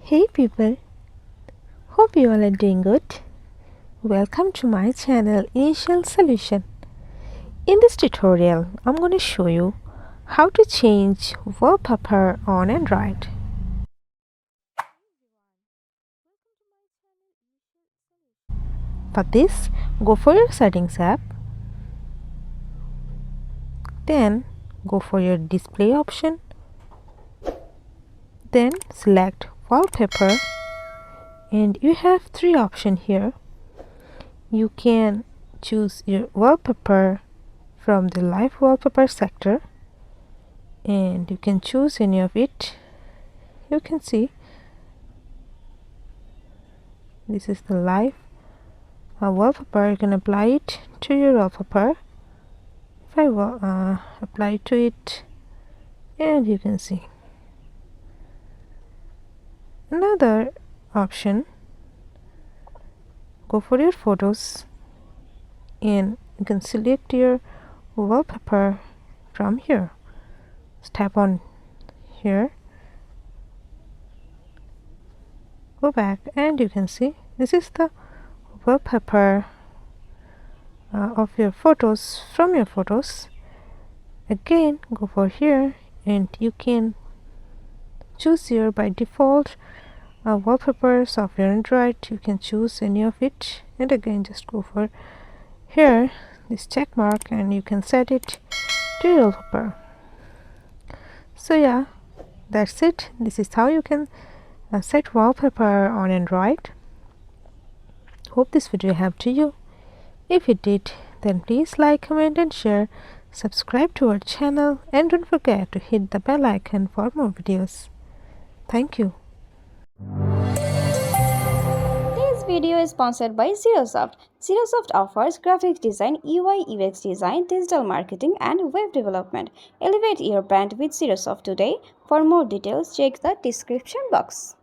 Hey people, hope you all are doing good. Welcome to my channel Initial Solution. In this tutorial, I'm going to show you how to change wallpaper on Android. For this, go for your settings app, then go for your display option, then select wallpaper, and you have three options here. You can choose your wallpaper from the live wallpaper sector, and you can choose any of it. You can see this is the live wallpaper. You can apply it to your wallpaper. If I will apply to it, and you can see another option. Go for your photos, and you can select your wallpaper from here. Just tap on here, go back, and you can see this is the wallpaper of your photos from your photos. Again, go for here, and you can choose here by default wallpapers of your Android. You can choose any of it, and again just go for here this check mark, and you can set it to your wallpaper. So yeah, that's it. This is how you can set wallpaper on Android. Hope this video helped to you. If it did, then please like, comment and share. Subscribe to our channel, and don't forget to hit the bell icon for more videos. Thank you. This video is sponsored by Zerosoft. Zerosoft offers graphic design, UI UX design, digital marketing, and web development. Elevate your brand with Zerosoft today. For more details, check the description box.